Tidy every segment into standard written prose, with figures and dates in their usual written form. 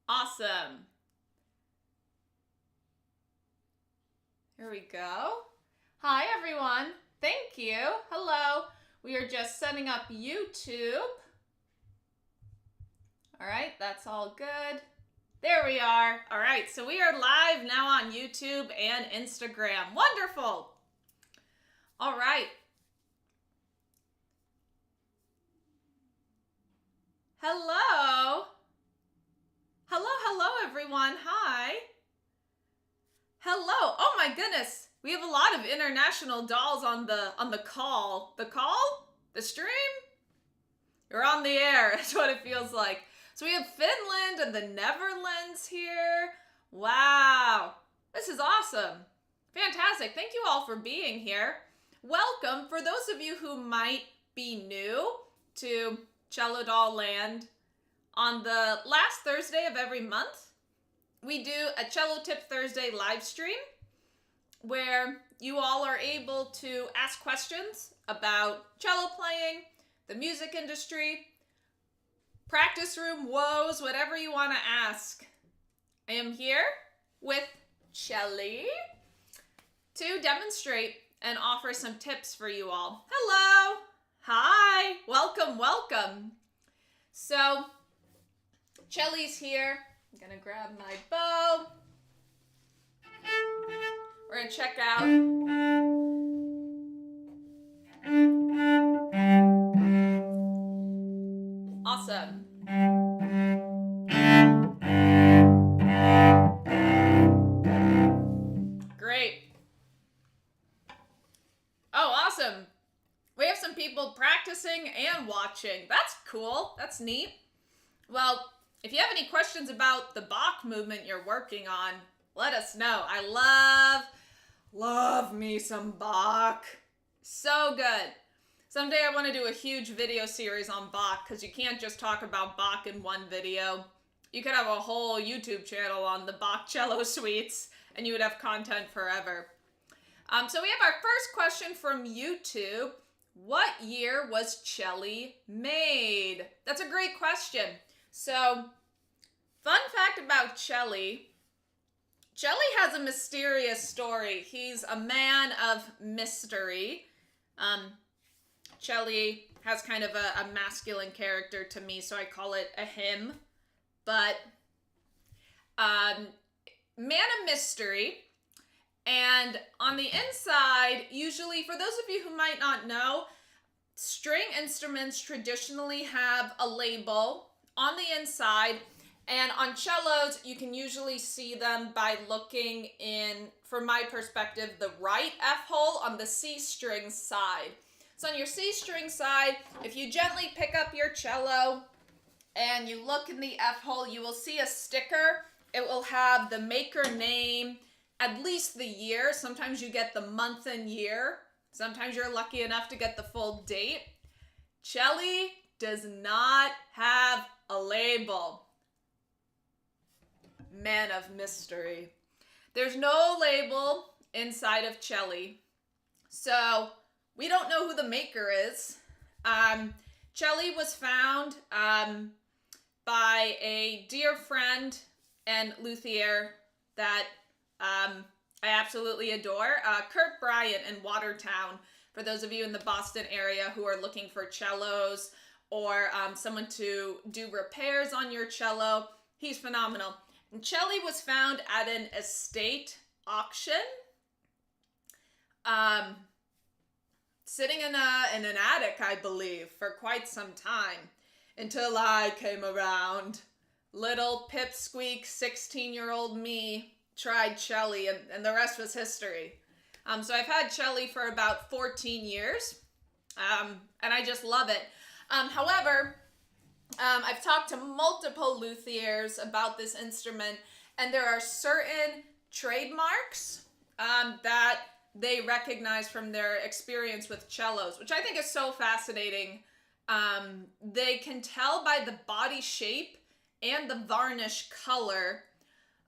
Awesome. Here we go. Hi, everyone. Thank you. Hello. We are just setting up YouTube. All right, that's all good. There we are. All right, so we are live now on YouTube and Instagram. Wonderful. All right. Hello. Hello, everyone. Hi. Hello. Oh my goodness. We have a lot of international dolls on the call. The call? The stream? You're on the air. That's what it feels like. So we have Finland and the Netherlands here. Wow. This is awesome. Fantastic. Thank you all for being here. Welcome. For those of you who might be new to Cello Doll Land, on the last Thursday of every month, we do a Cello Tip Thursday live stream where you all are able to ask questions about cello playing, the music industry, practice room woes, whatever you want to ask. I am here with Shelly to demonstrate and offer some tips for you all. Hello! Hi! Welcome, welcome. So, Shelly's here. I'm gonna grab my bow. We're gonna check out awesome. Great. Oh, awesome. We have some people practicing and watching. That's cool. That's neat. Well, if you have any questions about the Bach movement you're working on, let us know. I love me some Bach. So good. Someday I want to do a huge video series on Bach because you can't just talk about Bach in one video. You could have a whole YouTube channel on the Bach cello suites and you would have content forever. So we have our first question from YouTube. What year was cello made? That's a great question. So, fun fact about cello. Cello has a mysterious story. He's a man of mystery. Cello has kind of a masculine character to me, so I call it a him. But, man of mystery. And on the inside, usually, for those of you who might not know, string instruments traditionally have a label on the inside, and on cellos, you can usually see them by looking in, from my perspective, the right F hole on the C string side. So on your C string side, if you gently pick up your cello and you look in the F hole, you will see a sticker. It will have the maker name, at least the year. Sometimes you get the month and year. Sometimes you're lucky enough to get the full date. Cello does not have a label. Man of mystery. There's no label inside of cello. So we don't know who the maker is. Cello was found by a dear friend and luthier that I absolutely adore, Kurt Bryant in Watertown. For those of you in the Boston area who are looking for cellos or someone to do repairs on your cello, he's phenomenal. And cello was found at an estate auction, sitting in an attic, I believe, for quite some time, until I came around. Little pipsqueak 16-year-old me tried cello, and the rest was history. So I've had cello for about 14 years, and I just love it. However, I've talked to multiple luthiers about this instrument, and there are certain trademarks that they recognize from their experience with cellos, which I think is so fascinating. They can tell by the body shape and the varnish color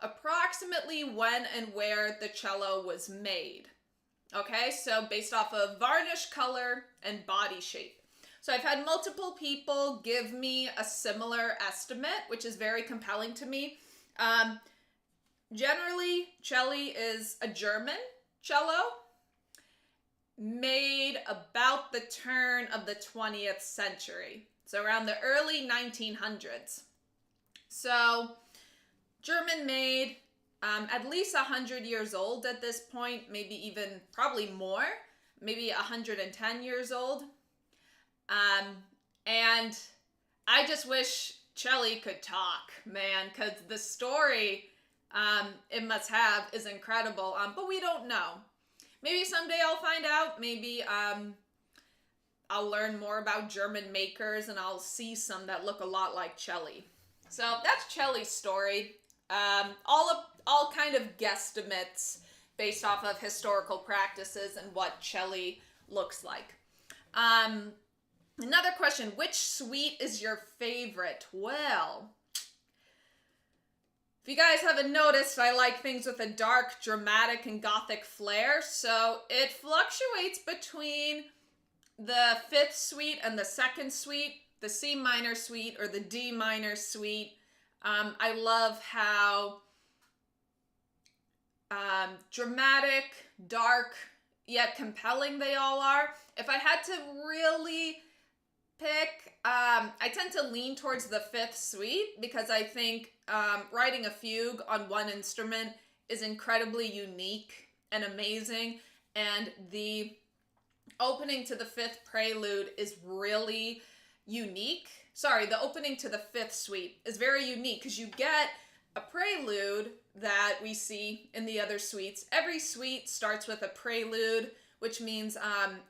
approximately when and where the cello was made. Okay, so based off of varnish color and body shape. So I've had multiple people give me a similar estimate, which is very compelling to me. Generally, cello is a German cello made about the turn of the 20th century. So around the early 1900s. So German made, at least 100 years old at this point, maybe even probably more, maybe 110 years old. And I just wish cello could talk, man, because the story it must have is incredible, but we don't know. Maybe someday I'll find out. Maybe I'll learn more about German makers and I'll see some that look a lot like cello. So that's cello's story. All kind of guesstimates based off of historical practices and what cello looks like. Another question, which suite is your favorite? Well, if you guys haven't noticed, I like things with a dark, dramatic, and gothic flair, so it fluctuates between the 5th suite and the 2nd suite, the C minor suite or the D minor suite. I love how dramatic, dark, yet compelling they all are. If I had to really pick, I tend to lean towards the 5th suite because I think writing a fugue on one instrument is incredibly unique and amazing, and the opening to the 5th prelude is really unique. Sorry, the opening to the 5th suite is very unique because you get a prelude that we see in the other suites. Every suite starts with a prelude, which means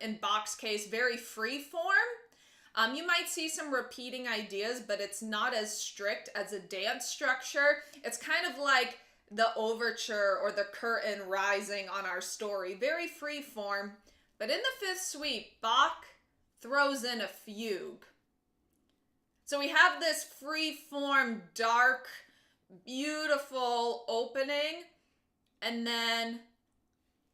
in Bach's case, very free form. You might see some repeating ideas, but it's not as strict as a dance structure. It's kind of like the overture or the curtain rising on our story. Very free form. But in the 5th suite, Bach throws in a fugue. So we have this free form, dark, beautiful opening, and then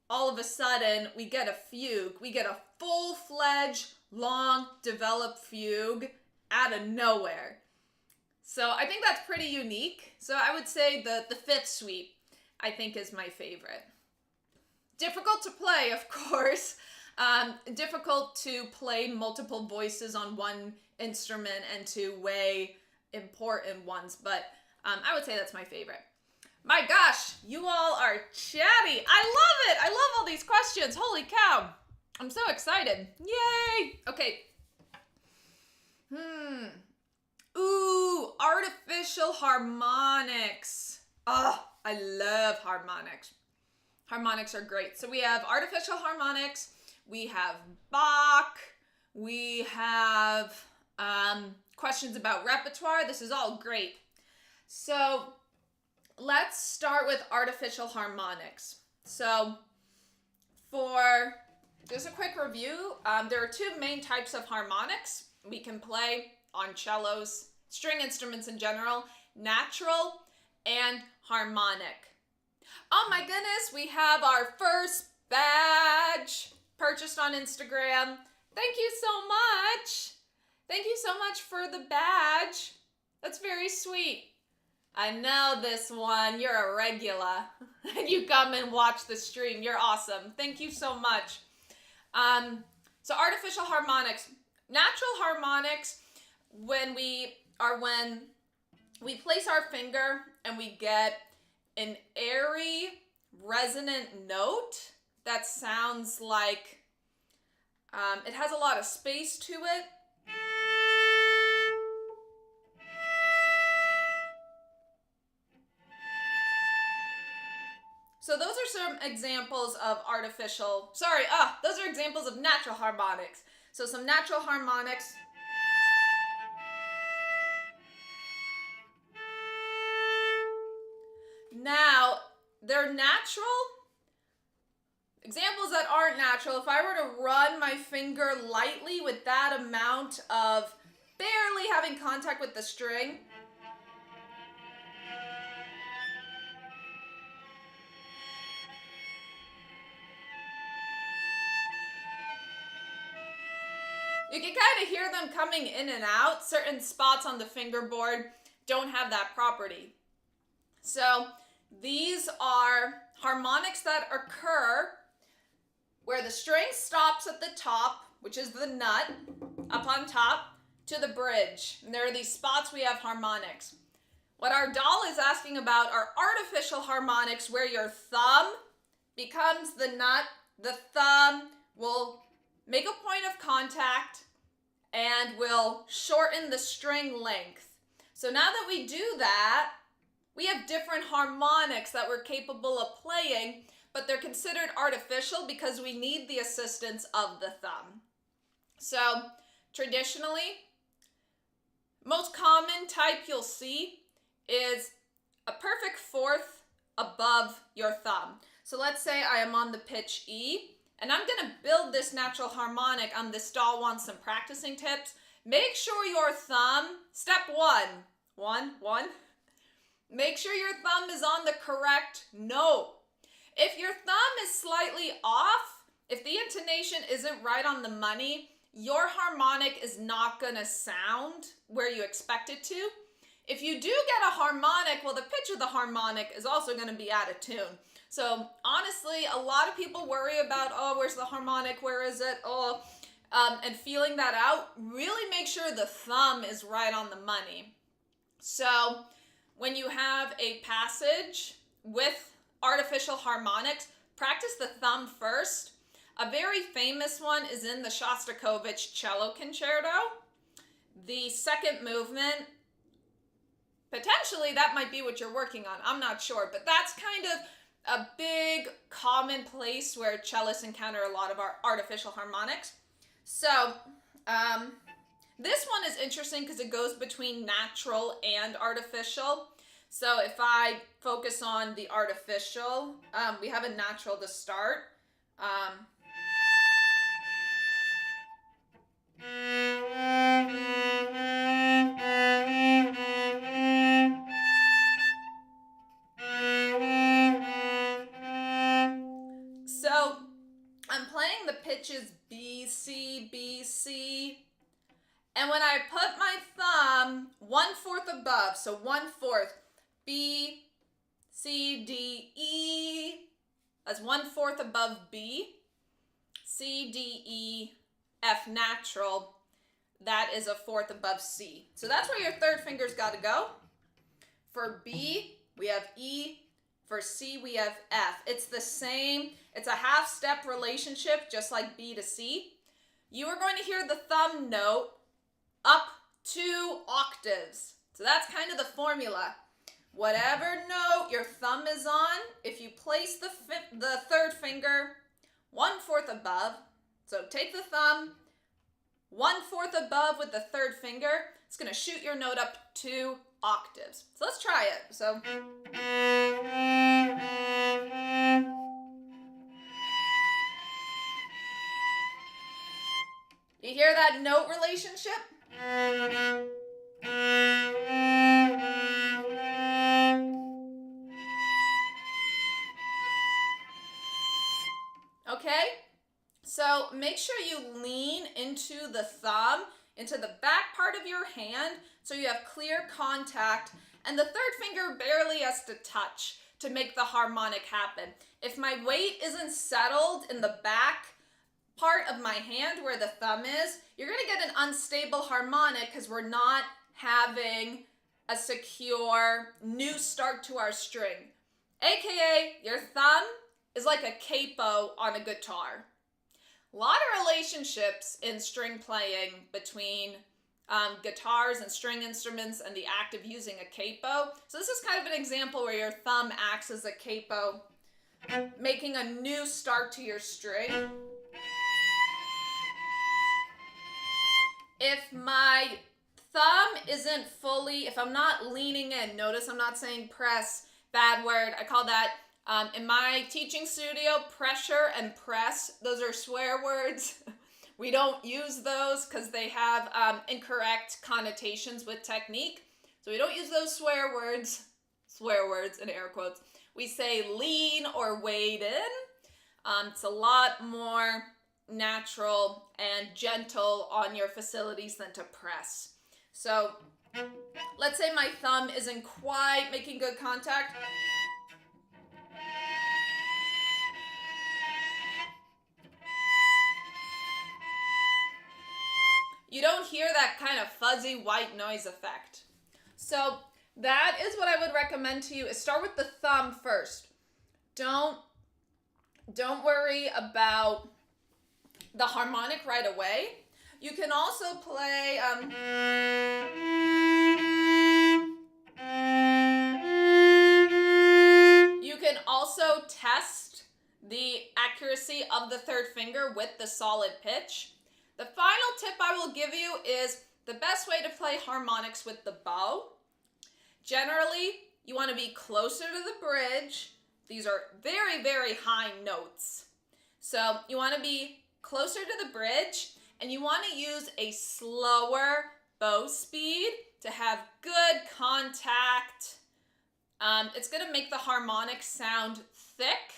all of a sudden we get a fugue. We get a full-fledged, long, developed fugue out of nowhere. So I think that's pretty unique. So I would say the 5th suite, I think, is my favorite. Difficult to play, of course. Difficult to play multiple voices on one instrument and to weigh important ones, but I would say that's my favorite. My gosh, you all are chatty. I love it. I love all these questions. Holy cow. I'm so excited. Yay. Okay. Ooh, artificial harmonics. Oh, I love harmonics. Harmonics are great. So we have artificial harmonics. We have Bach. We have questions about repertoire. This is all great. So let's start with artificial harmonics. So for just a quick review, there are two main types of harmonics we can play on cellos, string instruments in general: natural and harmonic. Oh my goodness, we have our first badge purchased on Instagram. Thank you so much. Thank you so much for the badge. That's very sweet. I know this one. You're a regular. You come and watch the stream. You're awesome. Thank you so much. So artificial harmonics. Natural harmonics, when we place our finger and we get an airy, resonant note that sounds like it has a lot of space to it. So those are some examples of those are examples of natural harmonics. So some natural harmonics. Now, they're natural. Examples that aren't natural, if I were to run my finger lightly with that amount of barely having contact with the string, you can kind of hear them coming in and out. Certain spots on the fingerboard don't have that property. So these are harmonics that occur where the string stops at the top, which is the nut up on top, to the bridge. And there are these spots we have harmonics. What our doll is asking about are artificial harmonics where your thumb becomes the nut. The thumb will make a point of contact and will shorten the string length. So now that we do that, we have different harmonics that we're capable of playing, but they're considered artificial because we need the assistance of the thumb. So traditionally, most common type you'll see is a perfect fourth above your thumb. So let's say I am on the pitch E, and I'm gonna build this natural harmonic on this doll wants some practicing tips. Make sure your thumb, step one, make sure your thumb is on the correct note. If your thumb is slightly off, if the intonation isn't right on the money, your harmonic is not gonna sound where you expect it to. If you do get a harmonic, well, the pitch of the harmonic is also gonna be out of tune. So honestly, a lot of people worry about, oh, where's the harmonic? Where is it? And feeling that out, really make sure the thumb is right on the money. So when you have a passage with artificial harmonics, practice the thumb first. A very famous one is in the Shostakovich Cello Concerto. The second movement, potentially that might be what you're working on. I'm not sure, but that's kind of a big common place where cellists encounter a lot of our artificial harmonics. So this one is interesting because it goes between natural and artificial. So if I focus on the artificial, we have a natural to start. So I'm playing the pitches B, C, B, C. And when I put my thumb 1/4 above, so 1/4, B, C, D, E, that's 1/4 above B, C, D, E, F natural, that is a fourth above C. So that's where your third finger's got to go. For B, we have E. For C, we have F. It's the same. It's a half-step relationship, just like B to C. You are going to hear the thumb note up 2 octaves. So that's kind of the formula. Whatever note your thumb is on, if you place the third finger 1/4 above, so take the thumb 1/4 above with the third finger, it's going to shoot your note up 2 octaves. So let's try it. So you hear that note relationship? Okay? So make sure you lean into the thumb, into the back part of your hand, so you have clear contact, and the third finger barely has to touch to make the harmonic happen. If my weight isn't settled in the back part of my hand where the thumb is, you're going to get an unstable harmonic because we're not having a secure new start to our string. AKA, your thumb is like a capo on a guitar. A lot of relationships in string playing between guitars and string instruments and the act of using a capo. So this is kind of an example where your thumb acts as a capo, making a new start to your string. If my thumb isn't fully, if I'm not leaning in, notice I'm not saying press, bad word. I call that, in my teaching studio, pressure and press. Those are swear words. We don't use those because they have incorrect connotations with technique. So we don't use those swear words in air quotes. We say lean or wade in. It's a lot more natural and gentle on your facilities than to press. So let's say my thumb isn't quite making good contact. You don't hear that kind of fuzzy white noise effect. So that is what I would recommend to you, is start with the thumb first. Don't worry about the harmonic right away. You can also play you can also test the accuracy of the third finger with the solid pitch. The final tip I will give you is the best way to play harmonics with the bow. Generally, you want to be closer to the bridge. These are very, very high notes. So you want to be closer to the bridge, and you want to use a slower bow speed to have good contact. It's going to make the harmonics sound thick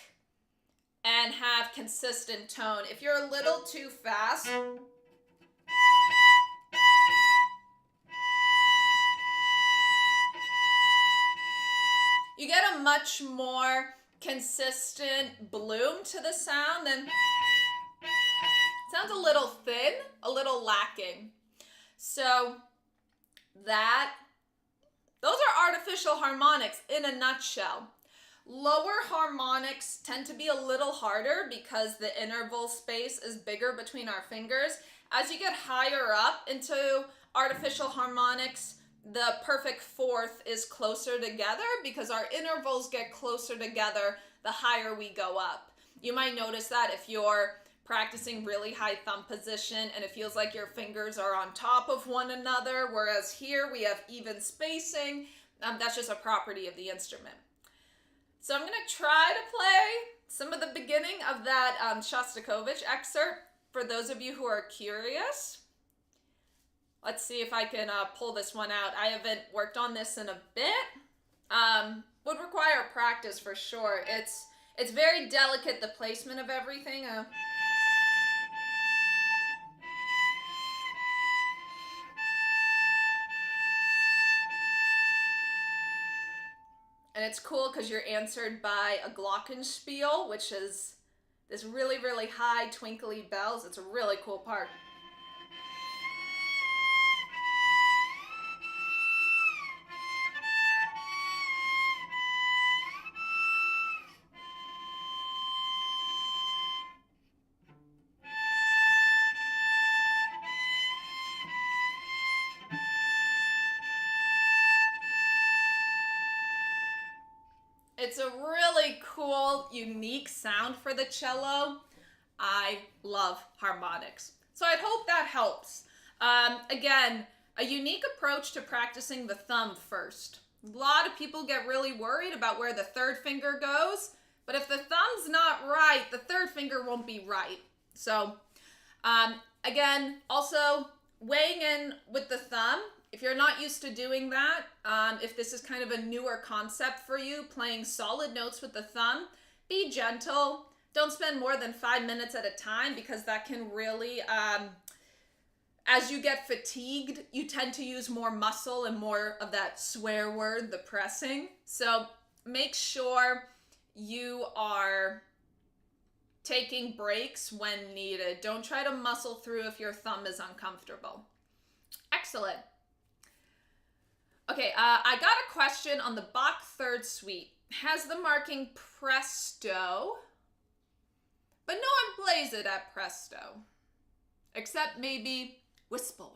and have consistent tone. If you're a little too fast, you get a much more consistent bloom to the sound, and it sounds a little thin, a little lacking. So those are artificial harmonics in a nutshell. Lower harmonics tend to be a little harder because the interval space is bigger between our fingers. As you get higher up into artificial harmonics, the perfect fourth is closer together because our intervals get closer together the higher we go up. You might notice that if you're practicing really high thumb position and it feels like your fingers are on top of one another, whereas here we have even spacing. That's just a property of the instrument. So I'm going to try to play some of the beginning of that Shostakovich excerpt for those of you who are curious. Let's see if I can pull this one out. I haven't worked on this in a bit. Would require practice for sure. It's very delicate, the placement of everything. And it's cool because you're answered by a glockenspiel, which is this really, really high twinkly bells. It's a really cool part. It's a really cool, unique sound for the cello. I love harmonics. So I hope that helps. Again, a unique approach to practicing the thumb first. A lot of people get really worried about where the third finger goes, but if the thumb's not right, the third finger won't be right. So again, also weighing in with the thumb. If you're not used to doing that, if this is kind of a newer concept for you, playing solid notes with the thumb, be gentle. Don't spend more than 5 minutes at a time because that can really, as you get fatigued, you tend to use more muscle and more of that swear word, the pressing. So make sure you are taking breaks when needed. Don't try to muscle through if your thumb is uncomfortable. Excellent. Okay, I got a question on the Bach Third Suite. Has the marking presto, but no one plays it at presto, except maybe wisp away.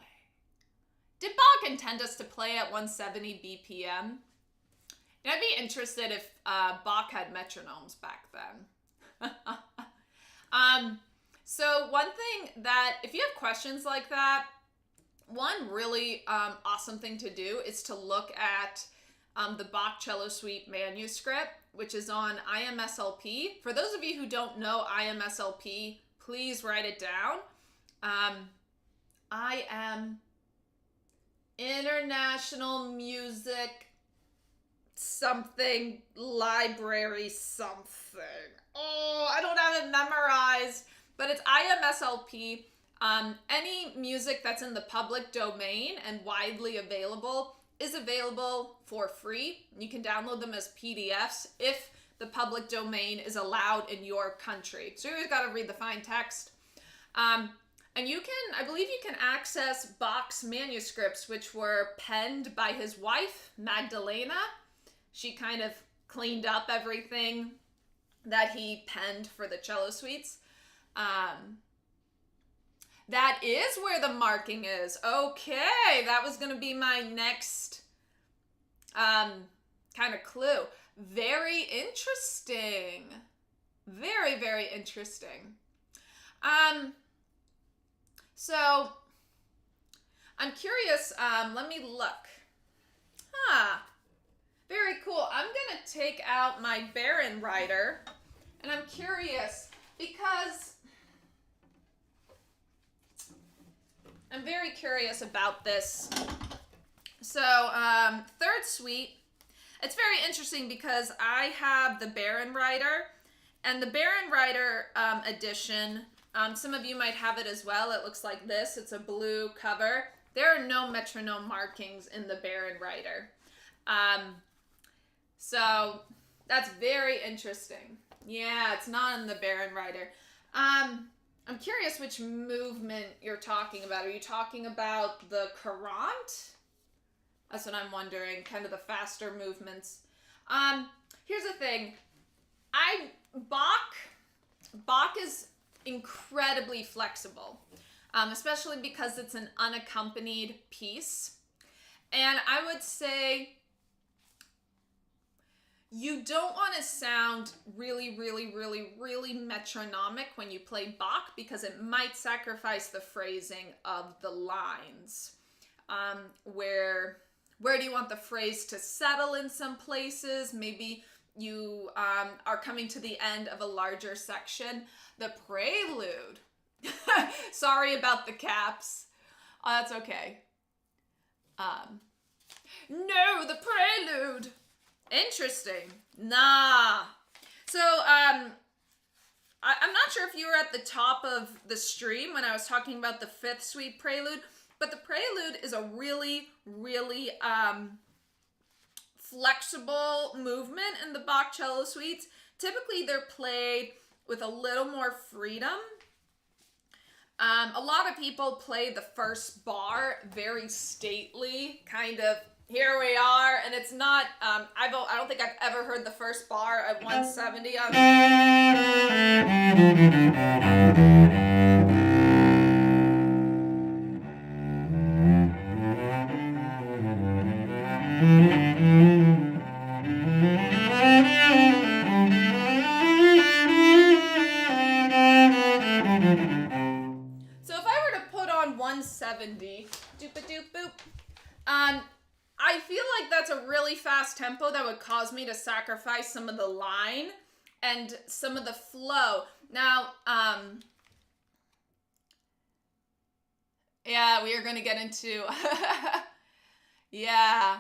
Did Bach intend us to play at 170 BPM? And I'd be interested if Bach had metronomes back then. So one thing that, if you have questions like that, one really awesome thing to do is to look at the Bach Cello Suite manuscript, which is on IMSLP. For those of you who don't know IMSLP, please write it down. I am International Music something library something. Oh, I don't have it memorized, but it's IMSLP. Any music that's in the public domain and widely available is available for free. You can download them as PDFs if the public domain is allowed in your country. So you always got to read the fine text. And you can, I believe you can access Bach's manuscripts, which were penned by his wife, Magdalena. She kind of cleaned up everything that he penned for the cello suites. That is where the marking is. Okay, that was going to be my next kind of clue. Very interesting. Very, very interesting. So, I'm curious, let me look. Very cool. I'm going to take out my Baron writer, and I'm curious because I'm very curious about this. So, third suite, it's very interesting because I have the Baron writer, and the Baron writer edition, some of you might have it as well. It looks like this. It's a blue cover. There are no metronome markings in the Baron writer. So that's very interesting. Yeah, it's not in the Baron writer. I'm curious which movement you're talking about. Are you talking about the courant? That's what I'm wondering, kind of the faster movements. Here's the thing. Bach is incredibly flexible, especially because it's an unaccompanied piece. And I would say you don't want to sound really, really, really, really metronomic when you play Bach because it might sacrifice the phrasing of the lines. Where do you want the phrase to settle in some places? Maybe you are coming to the end of a larger section. The prelude. Sorry about the caps. Oh, that's okay. No, the prelude. Interesting. Nah. So, I'm not sure if you were at the top of the stream when I was talking about the fifth suite prelude, but the prelude is a really, really flexible movement in the Bach cello suites. Typically, they're played with a little more freedom. A lot of people play the first bar very stately, kind of, here we are, and it's not, I don't think I've ever heard the first bar at 170. So if I were to put on 170, doop-a-doop-boop, I feel like that's a really fast tempo that would cause me to sacrifice some of the line and some of the flow. Now, yeah, we are going to get into, yeah.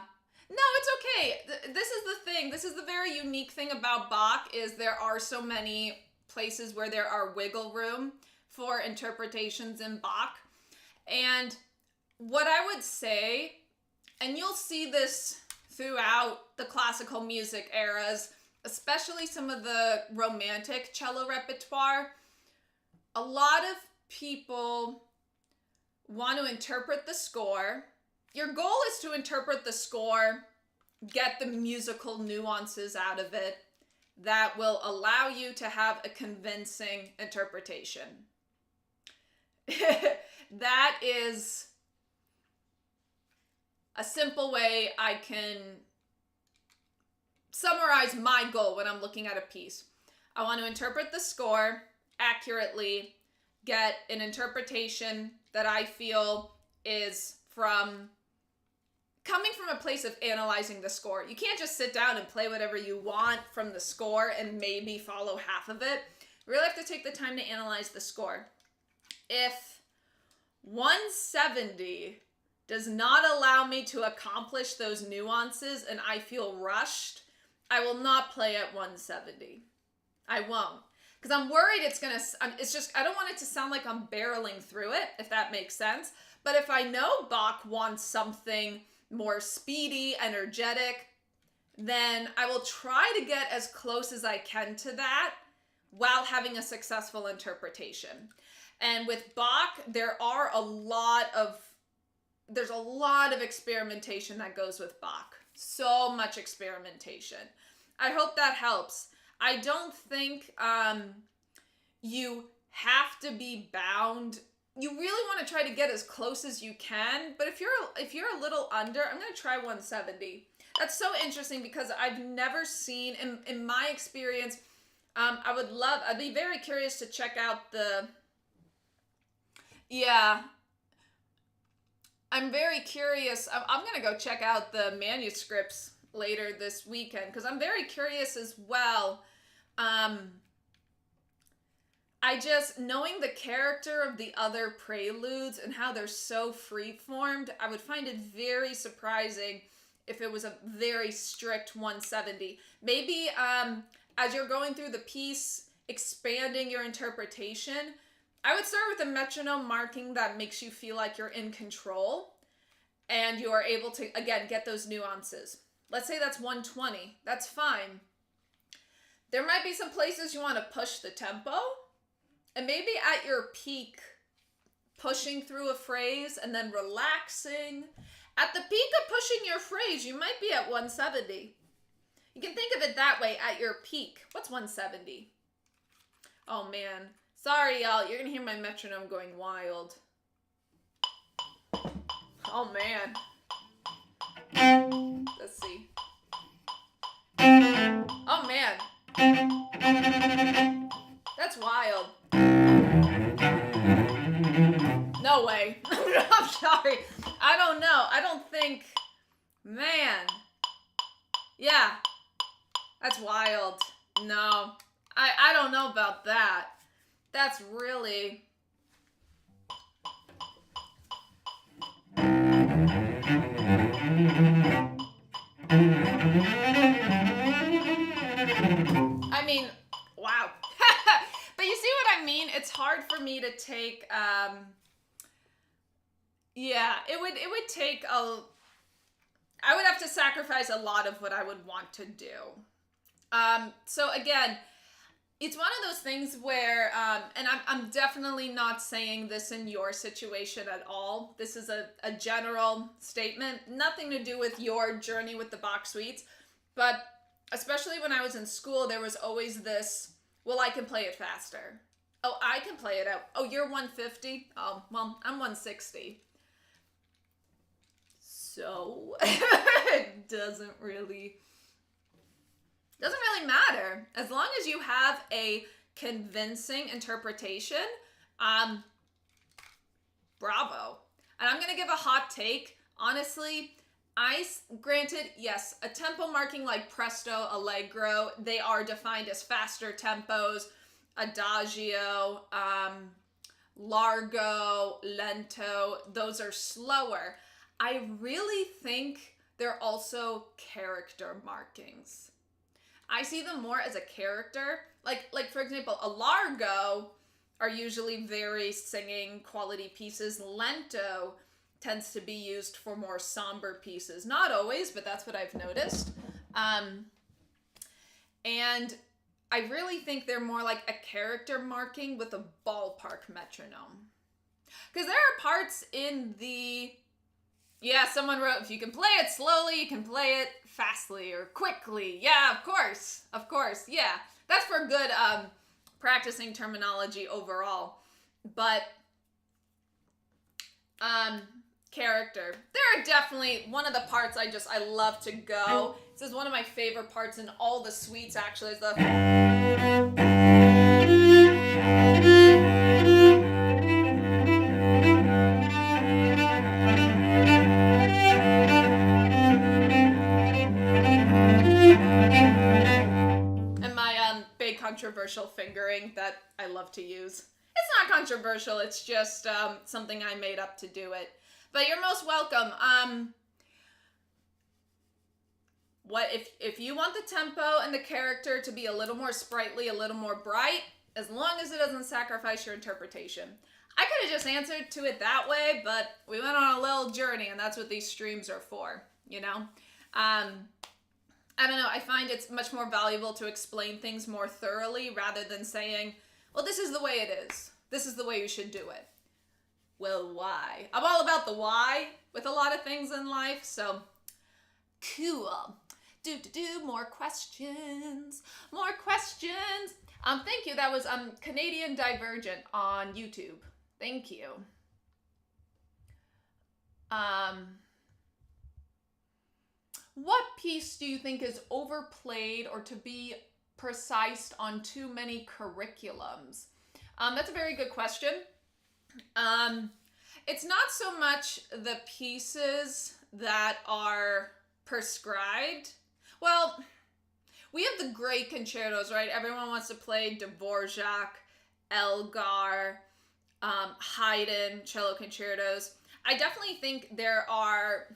No, it's okay. This is the thing. This is the very unique thing about Bach is there are so many places where there are wiggle room for interpretations in Bach. And what I would say, and you'll see this throughout the classical music eras, especially some of the romantic cello repertoire, a lot of people want to interpret the score. Your goal is to interpret the score, get the musical nuances out of it that will allow you to have a convincing interpretation. That is a simple way I can summarize my goal when I'm looking at a piece. I want to interpret the score accurately, get an interpretation that I feel is coming from a place of analyzing the score. You can't just sit down and play whatever you want from the score and maybe follow half of it. You really have to take the time to analyze the score. If 170 does not allow me to accomplish those nuances and I feel rushed, I will not play at 170. I won't. because I'm worried it's just, I don't want it to sound like I'm barreling through it, if that makes sense. But if I know Bach wants something more speedy, energetic, then I will try to get as close as I can to that while having a successful interpretation. And with Bach, there's a lot of experimentation that goes with Bach. So much experimentation. I hope that helps. I don't think you have to be bound. You really want to try to get as close as you can, but if you're a little under, I'm going to try 170. That's so interesting because I've never seen, in my experience, I'd be very curious to check out I'm very curious. I'm going to go check out the manuscripts later this weekend because I'm very curious as well. Knowing the character of the other preludes and how they're so free-formed, I would find it very surprising if it was a very strict 170. Maybe as you're going through the piece, expanding your interpretation, I would start with a metronome marking that makes you feel like you're in control and you are able to, again, get those nuances. Let's say that's 120. That's fine. There might be some places you want to push the tempo, and maybe at your peak, pushing through a phrase and then relaxing. At the peak of pushing your phrase, you might be at 170. You can think of it that way, at your peak. What's 170? Oh man. Sorry, y'all. You're going to hear my metronome going wild. Oh man. Let's see. Oh man. That's wild. No way. I'm sorry. I don't know. I don't think... Man. Yeah. That's wild. No. I don't know about that. That's really... I mean, wow. But you see what I mean? It's hard for me to take, yeah, it would take I would have to sacrifice a lot of what I would want to do. So again, it's one of those things where, and I'm definitely not saying this in your situation at all. This is a general statement, nothing to do with your journey with the Bach Suites, but especially when I was in school, there was always this, well, I can play it faster. Oh, I can play it out. Oh, you're 150? Oh, well, I'm 160. So, it doesn't really matter. As long as you have a convincing interpretation, bravo. And I'm going to give a hot take. Honestly, granted, yes, a tempo marking like presto, allegro, they are defined as faster tempos, adagio, largo, lento, those are slower. I really think they're also character markings. I see them more as a character. Like for example, a largo are usually very singing quality pieces. Lento tends to be used for more somber pieces. Not always, but that's what I've noticed. And I really think they're more like a character marking with a ballpark metronome. Because there are parts in the... Yeah, someone wrote, if you can play it slowly, you can play it fastly or quickly. Yeah, of course, yeah. That's for good practicing terminology overall. But character. There are definitely one of the parts I love to go. This is one of my favorite parts in all the suites actually. Is the... and my big controversial fingering that I love to use. It's not controversial, it's just something I made up to do it. But you're most welcome. What if you want the tempo and the character to be a little more sprightly, a little more bright, as long as it doesn't sacrifice your interpretation. I could have just answered to it that way, but we went on a little journey, and that's what these streams are for, you know? I don't know, I find it's much more valuable to explain things more thoroughly rather than saying, well, this is the way it is. This is the way you should do it. Well, why? I'm all about the why with a lot of things in life, so cool. More questions. More questions. Thank you. That was Canadian Divergent on YouTube. Thank you. What piece do you think is overplayed or to be precise on too many curriculums? That's a very good question. It's not so much the pieces that are prescribed. Well, we have the great concertos, right? Everyone wants to play Dvorak, Elgar, Haydn, cello concertos. I definitely think there are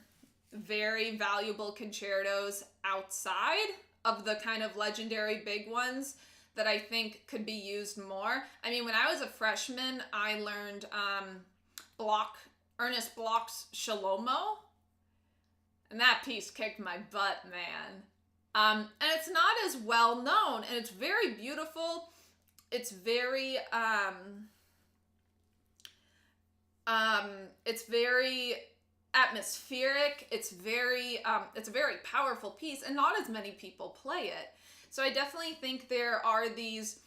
very valuable concertos outside of the kind of legendary big ones that I think could be used more. I mean, when I was a freshman, I learned Ernest Bloch's Shlomo, and that piece kicked my butt, man. And it's not as well known, and it's very beautiful. It's very atmospheric. It's a very powerful piece, and not as many people play it. So I definitely think there are these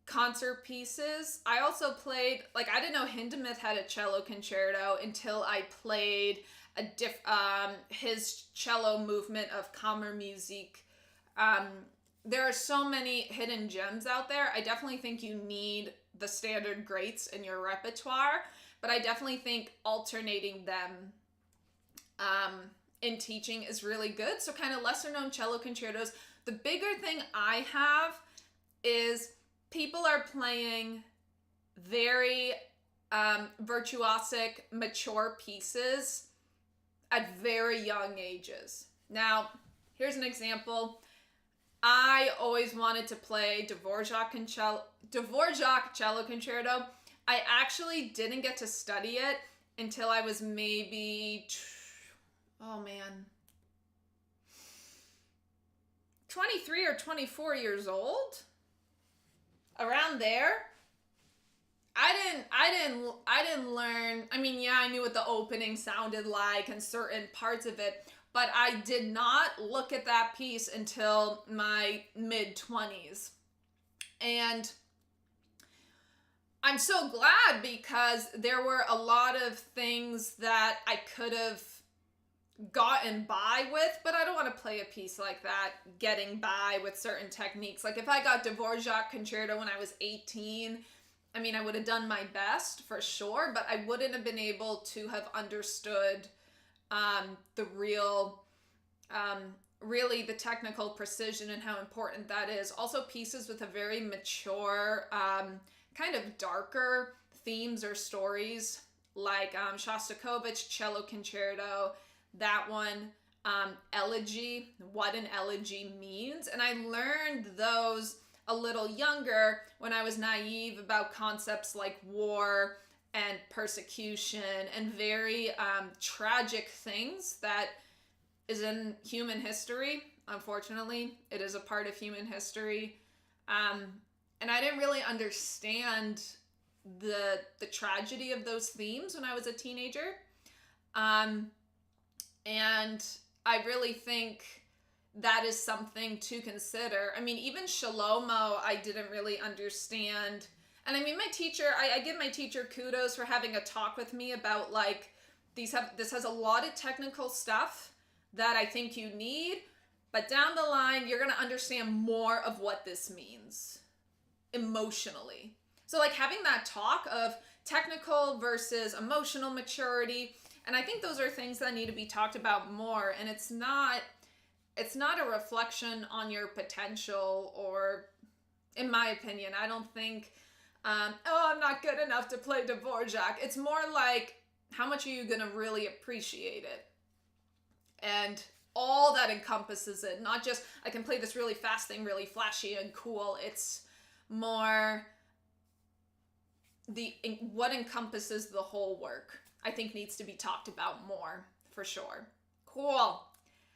concert pieces. I also played, like, I didn't know Hindemith had a cello concerto until I played his cello movement of Kammermusik. There are so many hidden gems out there. I definitely think you need the standard greats in your repertoire, but I definitely think alternating them in teaching is really good. So kind of lesser known cello concertos. The bigger thing I have is people are playing very virtuosic, mature pieces at very young ages. Now, here's an example. I always wanted to play Dvorak cello concerto. I actually didn't get to study it until I was maybe, 23 or 24 years old. Around there. I didn't learn. I mean, yeah, I knew what the opening sounded like and certain parts of it, but I did not look at that piece until my mid-20s. And I'm so glad, because there were a lot of things that I could have gotten by with, but I don't want to play a piece like that, getting by with certain techniques. Like if I got Dvorak concerto when I was 18, I mean, I would have done my best for sure, but I wouldn't have been able to have understood the really the technical precision and how important that is. Also pieces with a very mature, kind of darker themes or stories, like Shostakovich cello concerto, that one, elegy, what an elegy means. And I learned those a little younger when I was naive about concepts like war and persecution and very tragic things that is in human history. Unfortunately, it is a part of human history. And I didn't really understand the tragedy of those themes when I was a teenager. And I really think that is something to consider. I mean, even Shlomo, I didn't really understand. And I mean, my teacher, I give my teacher kudos for having a talk with me about, like, this has a lot of technical stuff that I think you need, but down the line, you're going to understand more of what this means emotionally. So like having that talk of technical versus emotional maturity, and I think those are things that need to be talked about more. And it's not a reflection on your potential, or, in my opinion, I don't think, I'm not good enough to play Dvorak. It's more like, how much are you going to really appreciate it? And all that encompasses it, not just, I can play this really fast thing, really flashy and cool. It's more what encompasses the whole work, I think needs to be talked about more, for sure. Cool.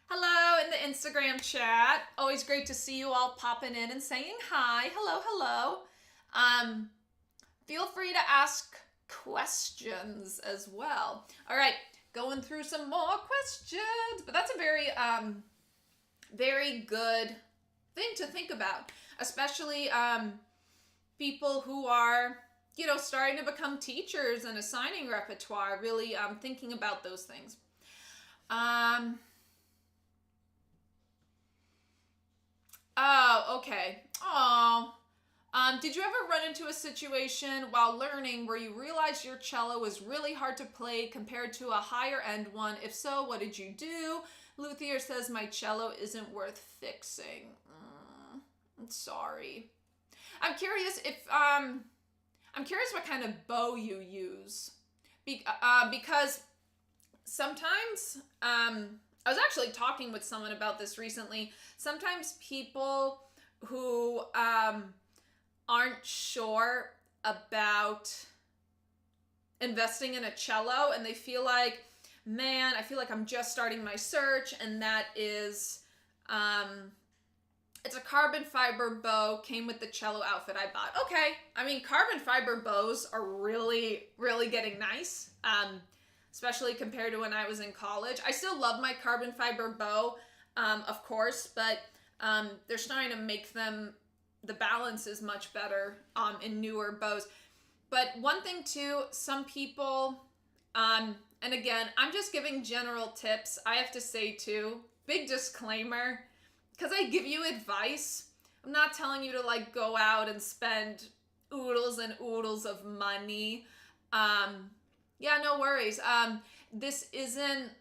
Hello in the Instagram chat. Always great to see you all popping in and saying hi. Hello, hello. Feel free to ask questions as well. All right, going through some more questions, but that's a very, very good thing to think about, especially people who are, you know, starting to become teachers and assigning repertoire, really thinking about those things. Oh, okay. Oh. Did you ever run into a situation while learning where you realized your cello was really hard to play compared to a higher end one? If so, what did you do? Luthier says my cello isn't worth fixing. I'm sorry. I'm curious if I'm curious what kind of bow you use, because sometimes I was actually talking with someone about this recently. Sometimes people who aren't sure about investing in a cello and they feel like, man, I feel like I'm just starting my search, and that is it's a carbon fiber bow, came with the cello outfit I bought. Okay, I mean, carbon fiber bows are really, really getting nice, especially compared to when I was in college. I still love my carbon fiber bow, of course, but they're starting to make them, the balance is much better in newer bows. But one thing too, some people, and again, I'm just giving general tips. I have to say too, big disclaimer, because I give you advice, I'm not telling you to like go out and spend oodles and oodles of money. Yeah, no worries. This isn't,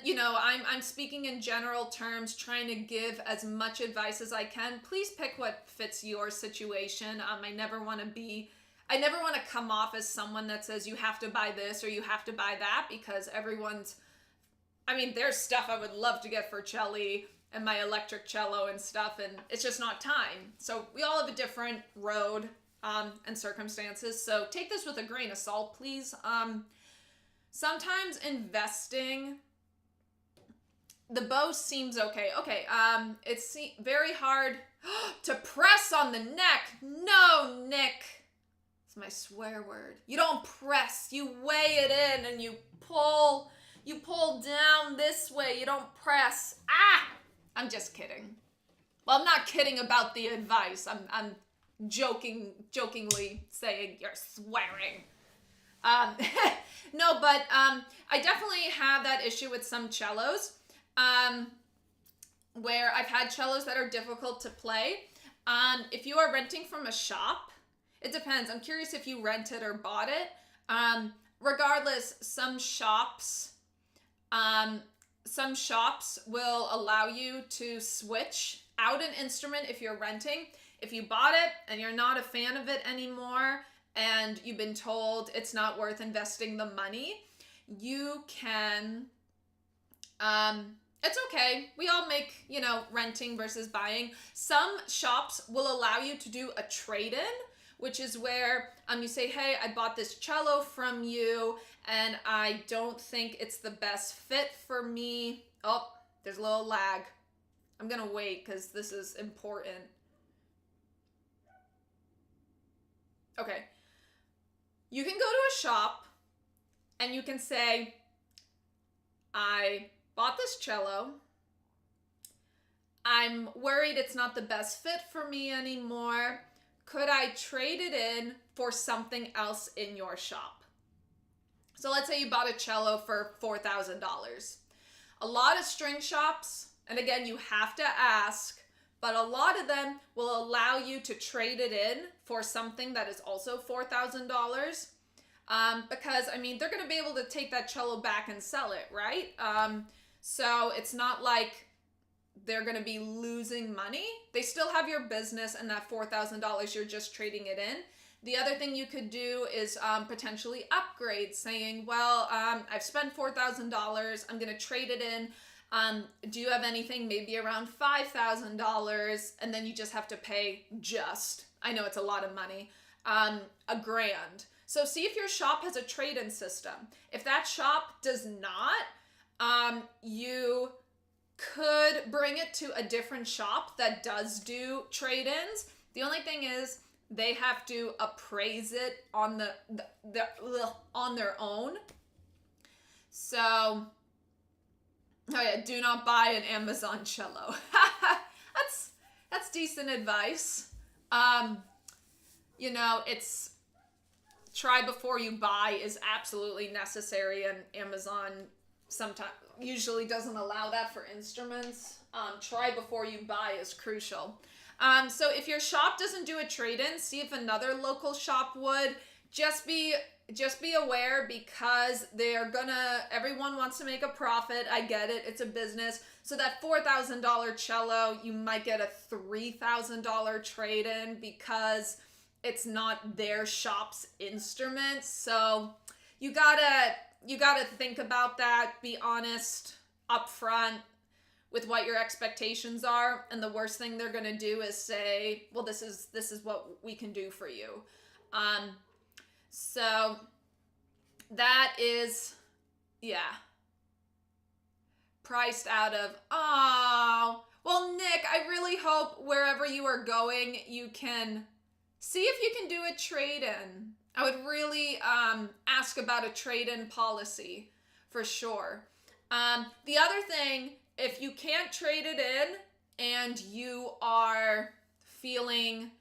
you know, I'm speaking in general terms, trying to give as much advice as I can. Please pick what fits your situation. I never want to come off as someone that says you have to buy this or you have to buy that, because I mean, there's stuff I would love to get for Chelly and my electric cello and stuff, and it's just not time. So we all have a different road and circumstances. So take this with a grain of salt, please. Sometimes investing, the bow seems okay. Okay, it's very hard to press on the neck. No, Nick. It's my swear word. You don't press, you weigh it in and you pull down this way. You don't press. I'm just kidding. Well, I'm not kidding about the advice. I'm jokingly saying you're swearing. No, but I definitely have that issue with some cellos, where I've had cellos that are difficult to play. If you are renting from a shop, it depends. I'm curious if you rented or bought it. Regardless, some shops will allow you to switch out an instrument if you're renting. If you bought it and you're not a fan of it anymore, and you've been told it's not worth investing the money, you can, it's okay. We all make, you know, renting versus buying. Some shops will allow you to do a trade-in, which is where you say, hey, I bought this cello from you and I don't think it's the best fit for me. Oh, there's a little lag. I'm gonna wait because this is important. Okay. You can go to a shop and you can say, I bought this cello. I'm worried it's not the best fit for me anymore. Could I trade it in for something else in your shop? So let's say you bought a cello for $4,000. A lot of string shops, and again, you have to ask, but a lot of them will allow you to trade it in for something that is also $4,000. Because, I mean, they're going to be able to take that cello back and sell it, right? So it's not like they're going to be losing money. They still have your business, and that $4,000, you're just trading it in. The other thing you could do is potentially upgrade, saying, well, I've spent $4,000. I'm going to trade it in Do you have anything maybe around $5,000 and then you just have to pay I know it's a lot of money, $1,000. So see if your shop has a trade-in system. If that shop does not, you could bring it to a different shop that does do trade-ins. The only thing is they have to appraise it on on their own. So, oh yeah, do not buy an Amazon cello. That's decent advice. You know, it's try before you buy is absolutely necessary, and Amazon sometimes usually doesn't allow that for instruments. Try before you buy is crucial. So if your shop doesn't do a trade-in, see if another local shop would. Just be aware, because everyone wants to make a profit. I get it. It's a business. So that $4,000 cello, you might get a $3,000 trade-in because it's not their shop's instrument. So you gotta think about that. Be honest upfront with what your expectations are, and the worst thing they're gonna do is say, well, this is what we can do for you. So that is, yeah, priced out of, oh, well, Nick, I really hope wherever you are going, you can see if you can do a trade-in. I would really ask about a trade-in policy for sure. The other thing, if you can't trade it in and you are feeling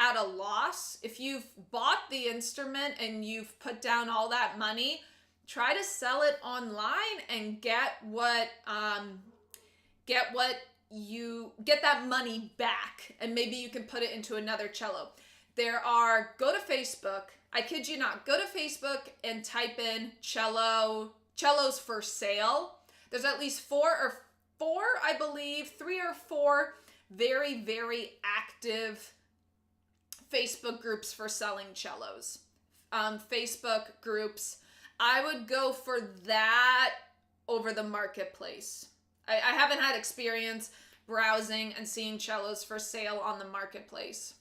at a loss, if you've bought the instrument and you've put down all that money, try to sell it online and get that money back, and maybe you can put it into another cello. Go to Facebook, I kid you not, go to Facebook and type in cellos for sale. There's at least three or four very, very active Facebook groups for selling cellos. Facebook groups. I would go for that over the marketplace. I haven't had experience browsing and seeing cellos for sale on the marketplace.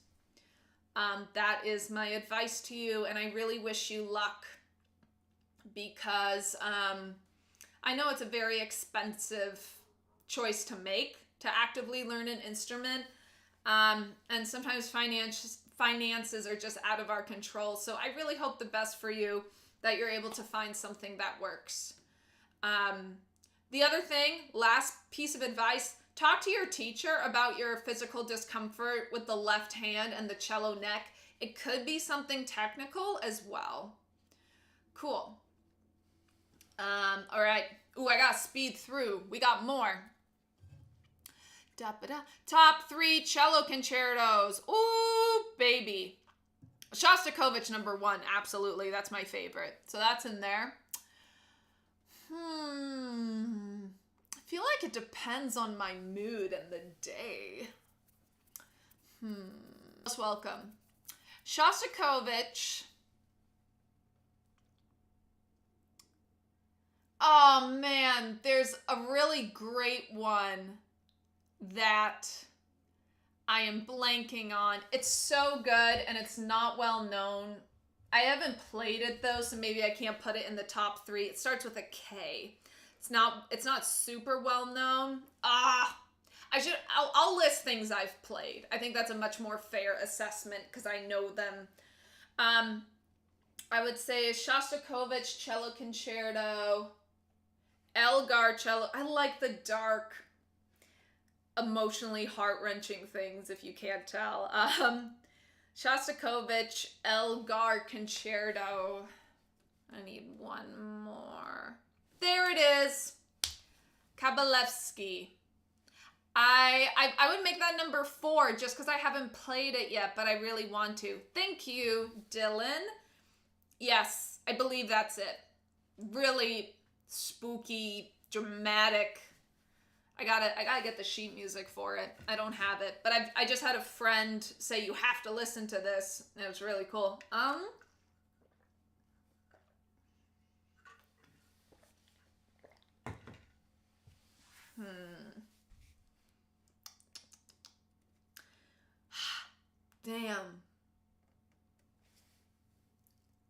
That is my advice to you, and I really wish you luck, because I know it's a very expensive choice to make to actively learn an instrument, and sometimes finances are just out of our control. So I really hope the best for you, that you're able to find something that works. The other thing, last piece of advice, talk to your teacher about your physical discomfort with the left hand and the cello neck. It could be something technical as well. Cool. All right. Ooh, I got to speed through. We got more. Top 3 cello concertos. Ooh, baby. Shostakovich #1. Absolutely. That's my favorite. So that's in there. I feel like it depends on my mood and the day. Most welcome. Shostakovich. Oh man, there's a really great one that I am blanking on. It's so good and it's not well known. I haven't played it though, so maybe I can't put it in the top 3. It starts with a K. It's not super well known. I'll list things I've played. I think that's a much more fair assessment because I know them. I would say Shostakovich Cello Concerto, Elgar Cello. I like the dark, emotionally heart-wrenching things, if you can't tell. Shostakovich Elgar Concerto. I need one more. There it is. Kabalevsky. I would make that number 4 just because I haven't played it yet, but I really want to. Thank you, Dylan. Yes, I believe that's it. Really spooky, dramatic. I gotta get the sheet music for it. I don't have it, but I just had a friend say you have to listen to this, and it was really cool. Damn.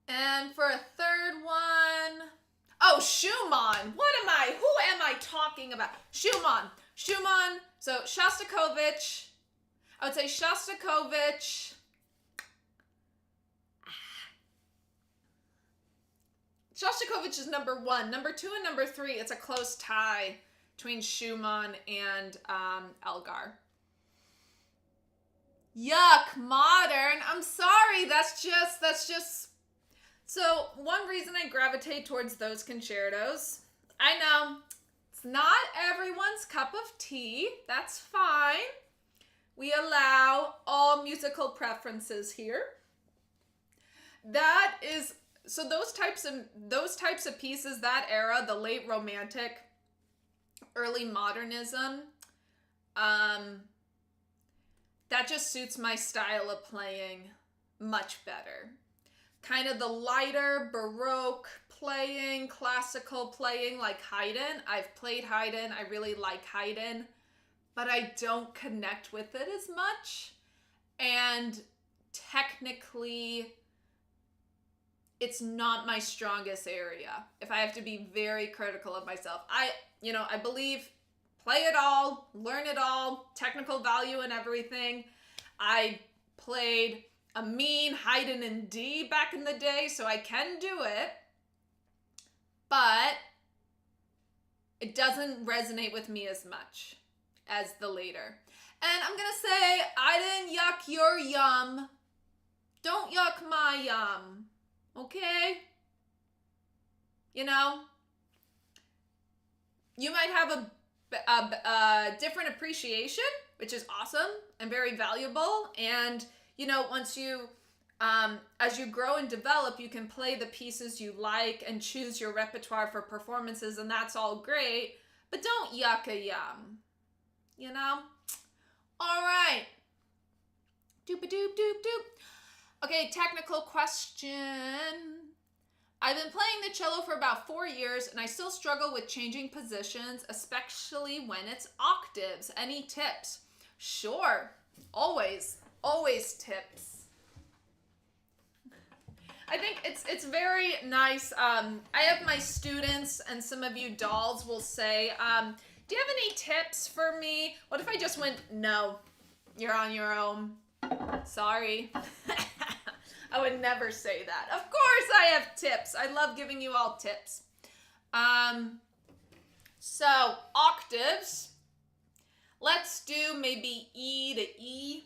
And for a third one, oh, Schumann. Who am I talking about? Schumann. So Shostakovich. I would say Shostakovich. Shostakovich is number 1. Number 2 and number 3, it's a close tie between Schumann and Elgar. Yuck, modern. I'm sorry. That's just. So one reason I gravitate towards those concertos, I know it's not everyone's cup of tea. That's fine. We allow all musical preferences here. That is, so those types of pieces, that era, the late Romantic, early modernism, that just suits my style of playing much better. Kind of the lighter Baroque playing, classical playing like Haydn. I've played Haydn. I really like Haydn, but I don't connect with it as much. And technically, it's not my strongest area. If I have to be very critical of myself, I believe play it all, learn it all, technical value and everything. I played a mean Haydn in D back in the day, so I can do it, but it doesn't resonate with me as much as the later. And I'm gonna say, I didn't yuck your yum. Don't yuck my yum, okay? You know, you might have a different appreciation, which is awesome and very valuable. And, you know, once you, as you grow and develop, you can play the pieces you like and choose your repertoire for performances, and that's all great. But don't yuck a yum, you know? All right. Doop-a-doop-doop-doop. Okay, technical question. I've been playing the cello for about 4 years, and I still struggle with changing positions, especially when it's octaves. Any tips? Sure. Always tips. I think it's very nice. I have my students, and some of you dolls will say, do you have any tips for me? What if I just went, no, you're on your own. Sorry. I would never say that. Of course I have tips. I love giving you all tips. So octaves. Let's do maybe E to E.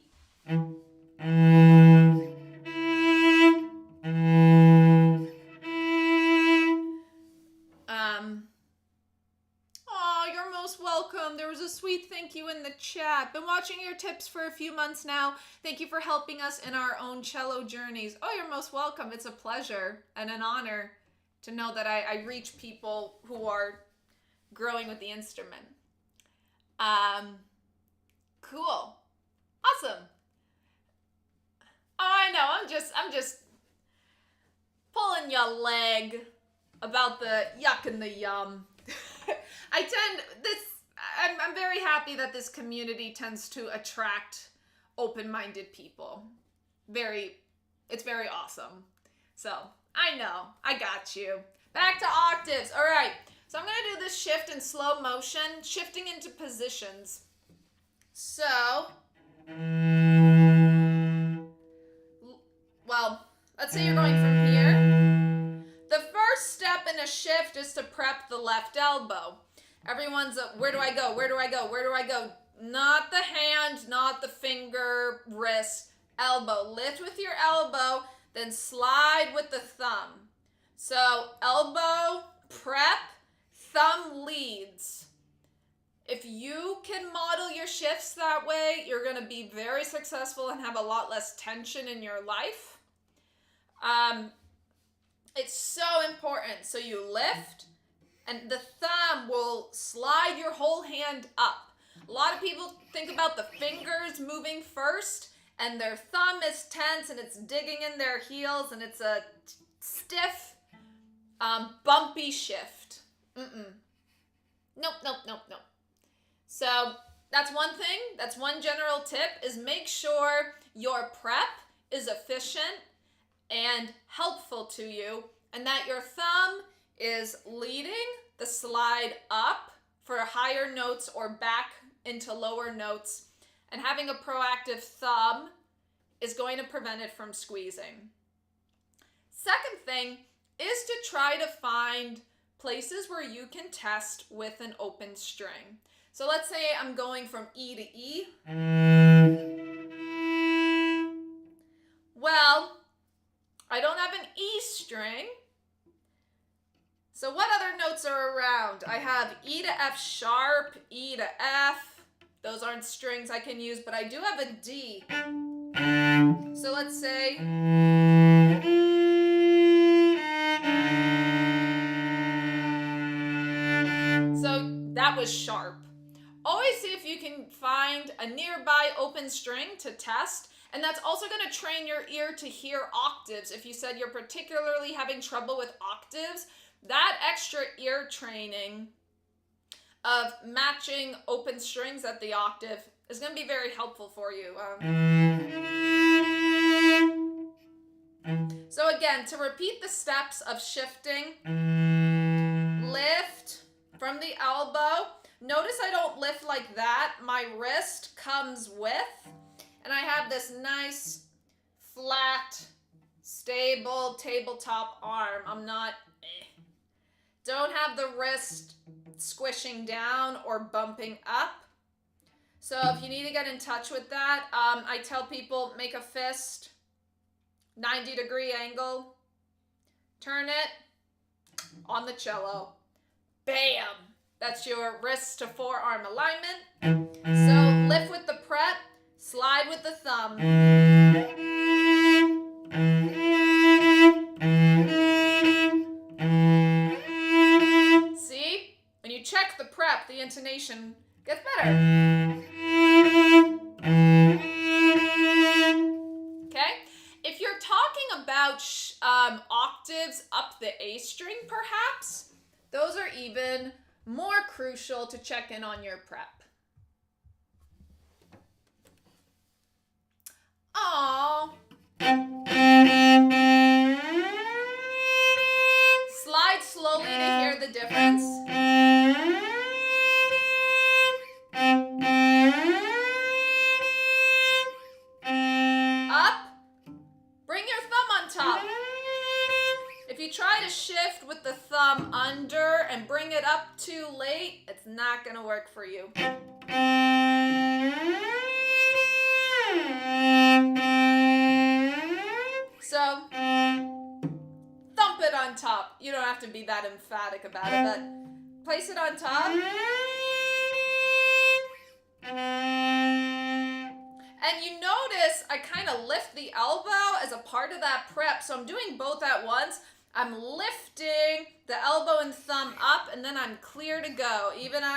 Oh, you're most welcome. There was a sweet thank you in the chat. Been watching your tips for a few months now. Thank you for helping us in our own cello journeys. Oh, you're most welcome. It's a pleasure and an honor to know that I reach people who are growing with the instrument. Cool. Awesome. Oh, I know. I'm just pulling your leg about the yuck and the yum. I'm very happy that this community tends to attract open-minded people. It's very awesome. So, I know, I got you. Back to octaves. All right, so I'm gonna do this shift in slow motion, shifting into positions. So, well, let's say you're going from here. The first step in a shift is to prep the left elbow. Everyone's, where do I go? Where do I go? Where do I go? Not the hand, not the finger, wrist, elbow. Lift with your elbow, then slide with the thumb. So elbow, prep, thumb leads. If you can model your shifts that way, you're going to be very successful and have a lot less tension in your life. It's so important. So you lift, and the thumb will slide your whole hand up. A lot of people think about the fingers moving first, and their thumb is tense, and it's digging in their heels, and it's a stiff, bumpy shift. Nope. So that's one thing. That's one general tip, is make sure your prep is efficient and helpful to you, and that your thumb is leading the slide up for higher notes or back into lower notes, and having a proactive thumb is going to prevent it from squeezing. Second thing is to try to find places where you can test with an open string. So let's say I'm going from E to E. Well, I don't have an E string. So what other notes are around? I have E to F sharp, E to F. Those aren't strings I can use, but I do have a D. So let's say that was sharp. Always see if you can find a nearby open string to test, and that's also going to train your ear to hear octaves. If you said you're particularly having trouble with octaves, that extra ear training of matching open strings at the octave is going to be very helpful for you. So again, to repeat the steps of shifting, lift from the elbow. Notice I don't lift like that. My wrist comes with, and I have this nice, flat, stable tabletop arm. I'm not, don't have the wrist squishing down or bumping up. So if you need to get in touch with that, I tell people, make a fist, 90-degree angle, turn it on the cello. Bam! That's your wrist to forearm alignment. So lift with the prep, slide with the thumb. See? When you check the prep, the intonation gets better. Okay? If you're talking about octaves up the A string, perhaps, those are even more crucial to check in on your prep. Aww. Slide slowly to hear the difference. Up. Bring your thumb on top. If you try to shift with the thumb under and bring it up too late, it's not going to work for you. So, thump it on top. You don't have to be that emphatic about it, but place it on top. And you notice I kind of lift the elbow as a part of that prep. So I'm doing both at once. I'm lifting the elbow and thumb up, and then I'm clear to go. Even if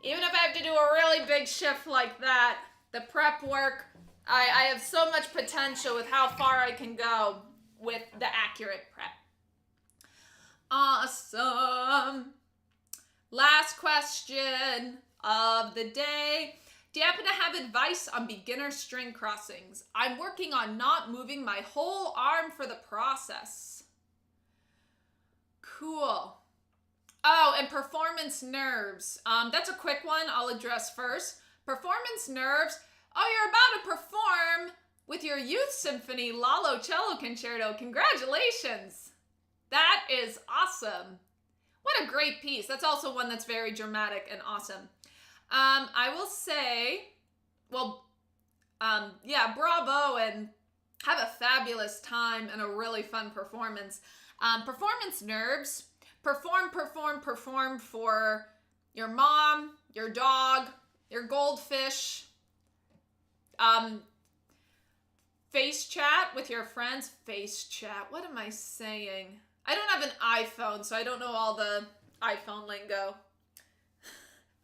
I have to do a really big shift like that, the prep work, I have so much potential with how far I can go with the accurate prep. Awesome. Last question of the day. Do you happen to have advice on beginner string crossings? I'm working on not moving my whole arm for the process. Cool. Oh, and performance nerves. That's a quick one I'll address first. Performance nerves. Oh, you're about to perform with your youth symphony Lalo Cello Concerto. Congratulations. That is awesome. What a great piece. That's also one that's very dramatic and awesome. I will say, well, yeah, bravo, and have a fabulous time and a really fun performance. Performance nerves. Perform for your mom, your dog, your goldfish. Face chat with your friends. Face chat. What am I saying? I don't have an iPhone, so I don't know all the iPhone lingo.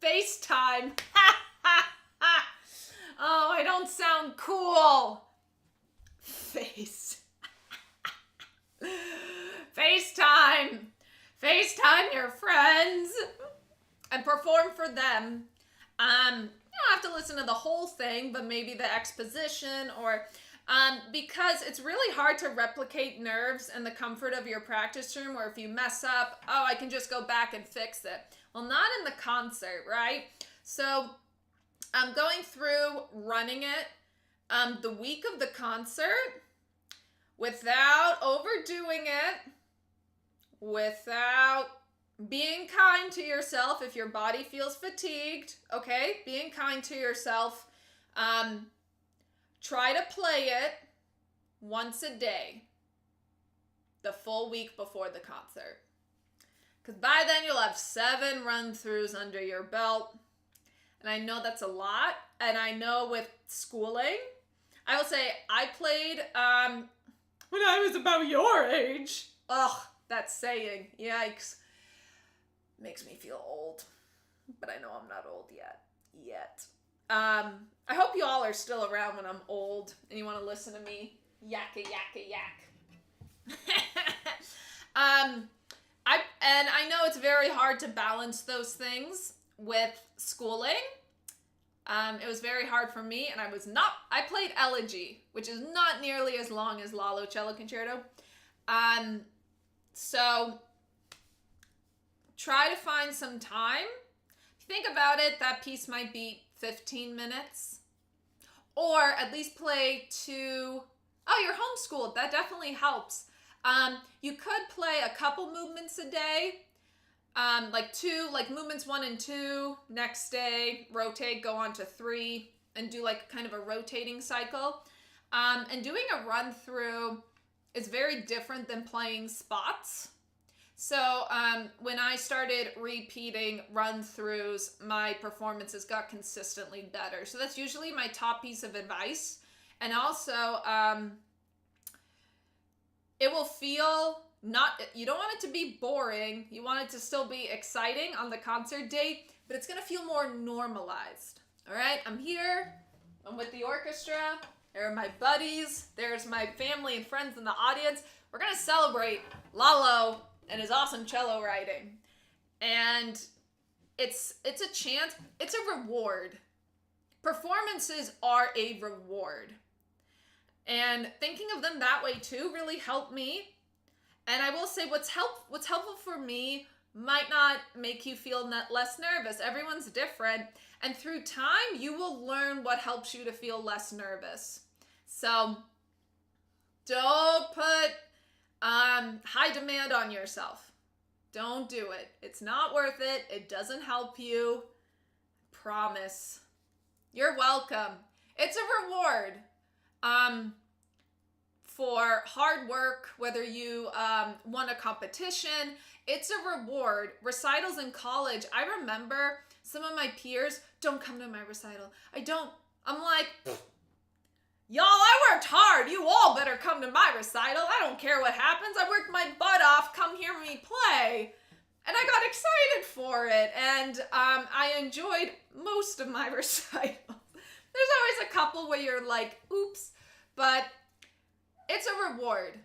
FaceTime. Oh, I don't sound cool. FaceTime. FaceTime your friends. and perform for them. You don't have to listen to the whole thing, but maybe the exposition, or because it's really hard to replicate nerves and the comfort of your practice room, or if you mess up, oh, I can just go back and fix it. Well, not in the concert, right? So I'm going through running it the week of the concert without overdoing it, without being kind to yourself if your body feels fatigued, okay? Being kind to yourself. Try to play it once a day, the full week before the concert. Because by then you'll have 7 run-throughs under your belt. And I know that's a lot. And I know with schooling, I will say I played when I was about your age. Ugh, that saying. Yikes. Makes me feel old. But I know I'm not old yet. I hope you all are still around when I'm old and you want to listen to me yakka yakka yak. I know it's very hard to balance those things with schooling. It was very hard for me, and I played Elegy, which is not nearly as long as Lalo Cello Concerto. So try to find some time. If you think about it, that piece might be 15 minutes. Or at least play 2. Oh, you're homeschooled. That definitely helps. You could play a couple movements a day. Like movements 1 and 2, next day, rotate, go on to 3, and do like kind of a rotating cycle. And doing a run through is very different than playing spots. So when I started repeating run throughs, my performances got consistently better. So that's usually my top piece of advice. And also, it will feel you don't want it to be boring. You want it to still be exciting on the concert date, but it's going to feel more normalized. All right, I'm here. I'm with the orchestra. There are my buddies. There's my family and friends in the audience. We're going to celebrate Lalo and his awesome cello writing. And it's a chance. It's a reward. Performances are a reward. And thinking of them that way too really helped me. And I will say what's helpful for me might not make you feel less nervous. Everyone's different. And through time, you will learn what helps you to feel less nervous. So don't put high demand on yourself. Don't do it. It's not worth it. It doesn't help you. Promise. You're welcome. It's a reward. For hard work, whether you won a competition, it's a reward. Recitals in college, I remember some of my peers, don't come to my recital. I'm like, y'all, I worked hard. You all better come to my recital. I don't care what happens. I worked my butt off. Come hear me play. And I got excited for it. And I enjoyed most of my recitals. There's always a couple where you're like, oops, but it's a reward.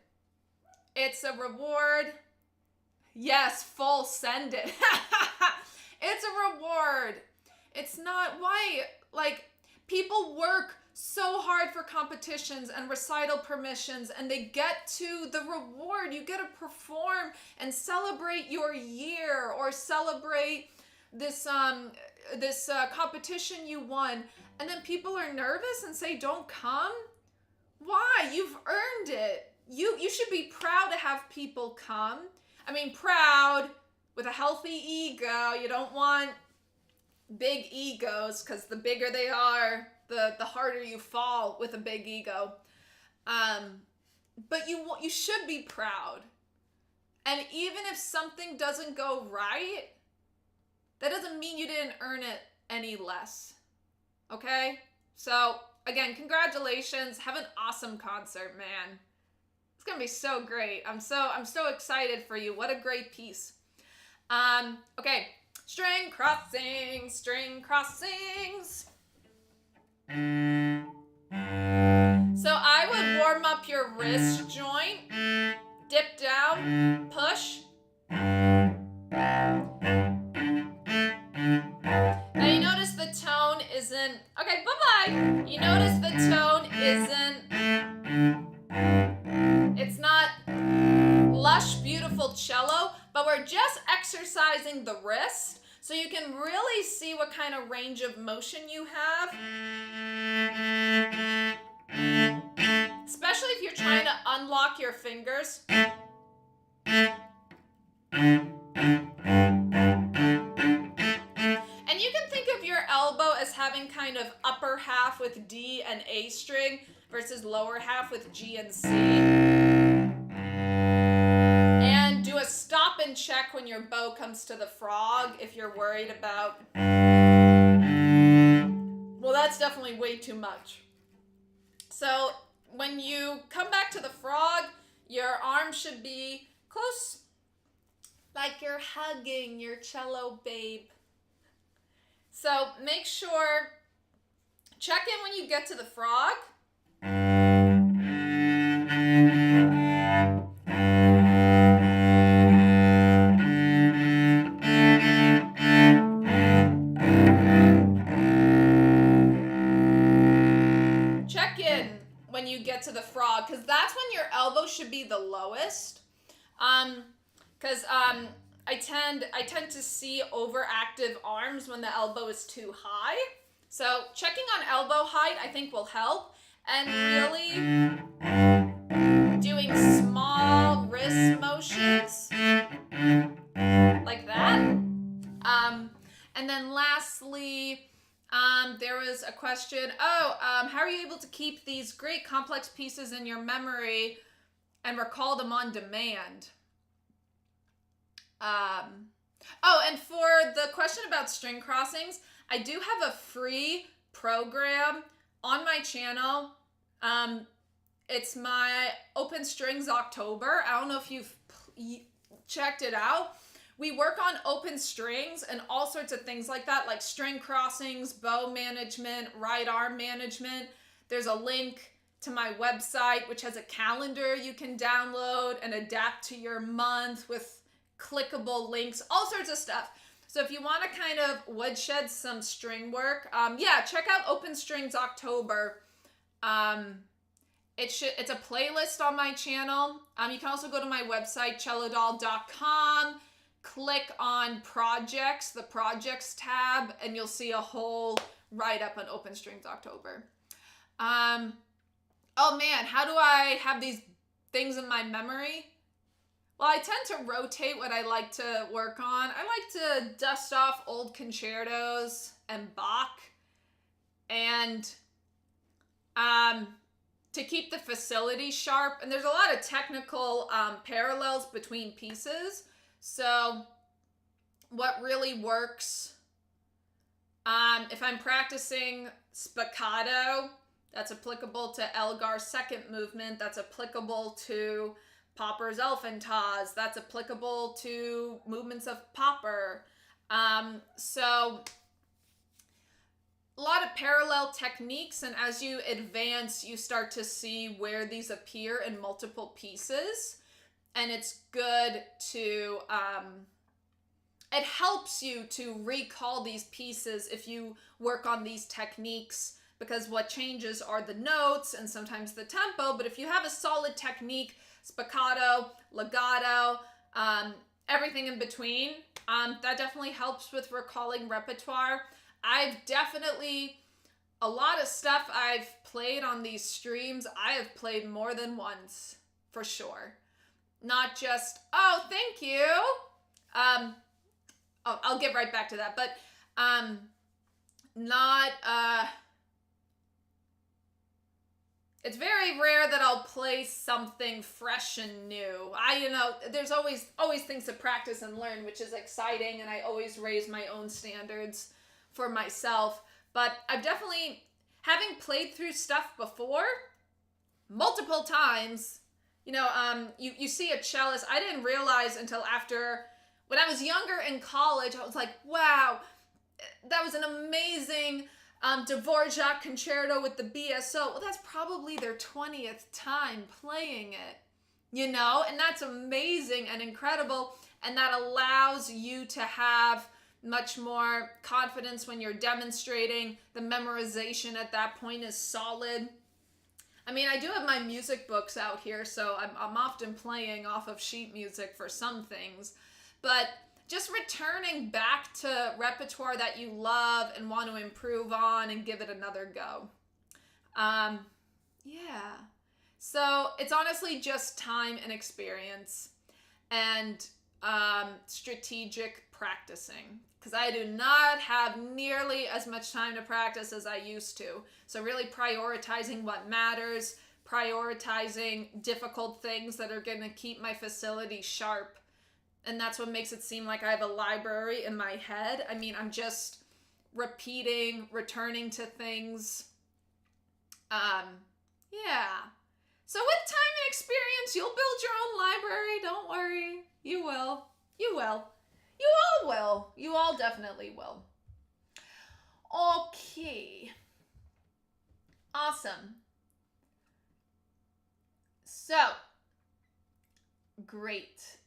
It's a reward. Yes, full send it. It's a reward. It's not people work so hard for competitions and recital permissions, and they get to the reward. You get to perform and celebrate your year, or celebrate this competition you won, and then people are nervous and say don't come. Why? You've earned it. You should be proud to have people come. I mean, proud with a healthy ego. You don't want big egos, because the bigger they are, the harder you fall with a big ego. But you should be proud. And even if something doesn't go right, that doesn't mean you didn't earn it any less. Okay? So again, congratulations. Have an awesome concert, man. It's gonna be so great. I'm so excited for you. What a great piece. Okay, string crossings. So I would warm up your wrist joint, dip down, push. high. You notice the tone it's not lush, beautiful cello, but we're just exercising the wrist so you can really see what kind of range of motion you have. Especially if you're trying to unlock your fingers. And you can think of your elbow as having kind of upper half with D and A string versus lower half with G and C. And do a stop and check when your bow comes to the frog if you're worried about, well, that's definitely way too much. So when you come back to the frog, your arm should be close, like you're hugging your cello babe. So make sure, check in when you get to the frog. Check in when you get to the frog, because that's when your elbow should be the lowest. Because I tend to see overactive arms when the elbow is too high. So checking on elbow height I think will help, and really doing small wrist motions like that. And then lastly, there was a question, how are you able to keep these great complex pieces in your memory and recall them on demand? And for the question about string crossings, I do have a free program on my channel. It's my Open Strings October. I don't know if you've checked it out. We work on open strings and all sorts of things like that, like string crossings, bow management, right arm management. There's a link to my website, which has a calendar you can download and adapt to your month with clickable links, all sorts of stuff. So if you want to kind of woodshed some string work, check out Open Strings October. It's a playlist on my channel. You can also go to my website, cellodoll.com, click on projects, the projects tab, and you'll see a whole write-up on Open Strings October. Oh man, how do I have these things in my memory? Well, I tend to rotate what I like to work on. I like to dust off old concertos and Bach, and to keep the facility sharp. And there's a lot of technical parallels between pieces. So what really works, if I'm practicing spiccato, that's applicable to Elgar's second movement. That's applicable to Popper's Elfantaz. That's applicable to movements of Popper. So a lot of parallel techniques, and as you advance, you start to see where these appear in multiple pieces. And it's good to, it helps you to recall these pieces if you work on these techniques, because what changes are the notes and sometimes the tempo. But if you have a solid technique, spiccato, legato, everything in between, that definitely helps with recalling repertoire. I've definitely, a lot of stuff I've played on these streams, I have played more than once, for sure. Not just, oh, thank you. I'll get right back to that, but it's very rare that I'll play something fresh and new. There's always things to practice and learn, which is exciting, and I always raise my own standards for myself. But I've definitely, having played through stuff before, multiple times, you see a cellist. I didn't realize until after, when I was younger in college, I was like, wow, that was an amazing Dvorak concerto with the BSO. Well, that's probably their 20th time playing it, and that's amazing and incredible. And that allows you to have much more confidence when you're demonstrating. The memorization at that point is solid. I mean, I do have my music books out here, so I'm often playing off of sheet music for some things, but just returning back to repertoire that you love and want to improve on and give it another go. Yeah. So it's honestly just time and experience and strategic practicing, because I do not have nearly as much time to practice as I used to. So really prioritizing what matters, prioritizing difficult things that are going to keep my facility sharp. And that's what makes it seem like I have a library in my head. I mean, I'm just repeating, returning to things. Yeah. So with time and experience, you'll build your own library. Don't worry. You will. You will. You all will. You all definitely will. Okay. Awesome. So, great.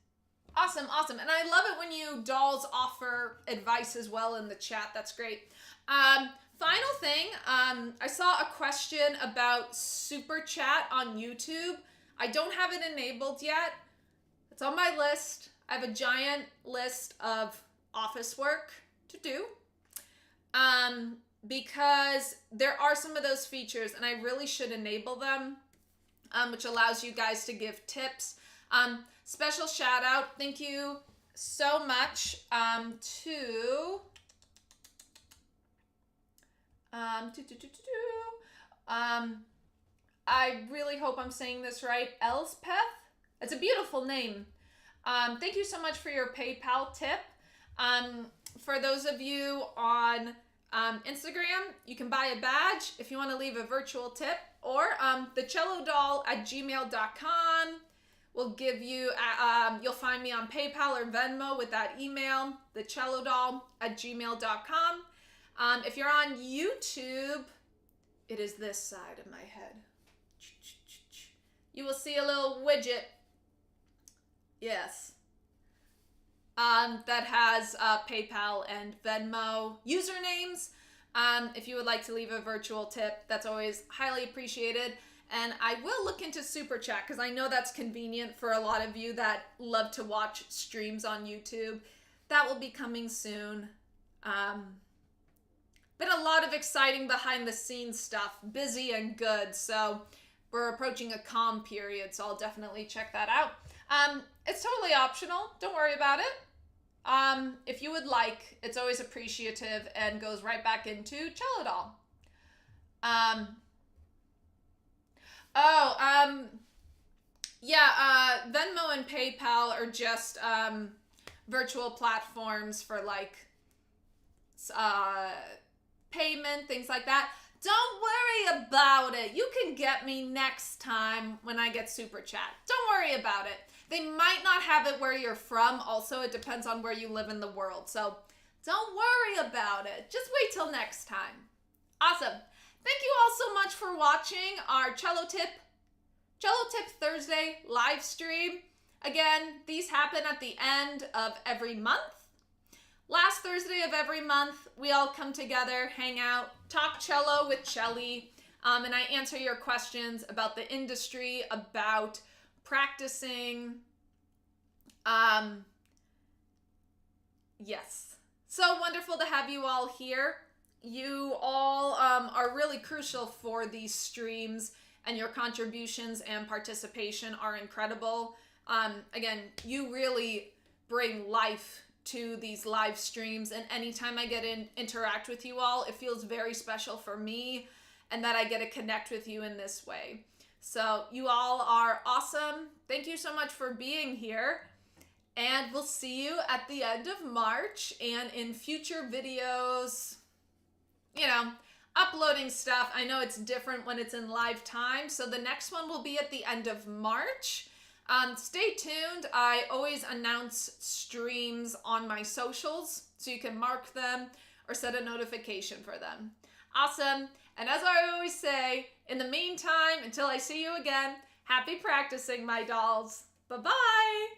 Awesome, awesome. And I love it when you dolls offer advice as well in the chat. That's great. Final thing, I saw a question about super chat on YouTube. I don't have it enabled yet. It's on my list. I have a giant list of office work to do because there are some of those features and I really should enable them, which allows you guys to give tips. Special shout out, thank you so much to I really hope I'm saying this right, Elspeth. It's a beautiful name. Thank you so much for your PayPal tip. For those of you on Instagram, you can buy a badge if you want to leave a virtual tip, or the cellodoll@gmail.com will give you, you'll find me on PayPal or Venmo with that email, the cellodoll@gmail.com. If you're on YouTube, it is this side of my head. You will see a little widget. Yes. That has PayPal and Venmo usernames. If you would like to leave a virtual tip, that's always highly appreciated. And I will look into Super Chat because I know that's convenient for a lot of you that love to watch streams on YouTube. That will be coming soon. Been a lot of exciting behind the scenes stuff, busy and good. So we're approaching a calm period, so I'll definitely check that out. It's totally optional. Don't worry about it. If you would like, it's always appreciative and goes right back into Cello Doll. Venmo and PayPal are just virtual platforms for like payment, things like that. Don't worry about it. You can get me next time when I get Super Chat. Don't worry about it. They might not have it where you're from. Also, it depends on where you live in the world. So don't worry about it. Just wait till next time. Awesome. Thank you all so much for watching our Cello Tip Thursday live stream. Again, these happen at the end of every month. Last Thursday of every month, we all come together, hang out, talk cello with Chelly, and I answer your questions about the industry, about practicing. Yes. So wonderful to have you all here. You all are really crucial for these streams, and your contributions and participation are incredible. Again, you really bring life to these live streams, and anytime I get in interact with you all, it feels very special for me and that I get to connect with you in this way. So you all are awesome. Thank you so much for being here, and we'll see you at the end of March and in future videos, you know, uploading stuff. I know it's different when it's in live time, so the next one will be at the end of March. Stay tuned. I always announce streams on my socials, so you can mark them or set a notification for them. Awesome. And as I always say, in the meantime, until I see you again, happy practicing, my dolls. Bye-bye.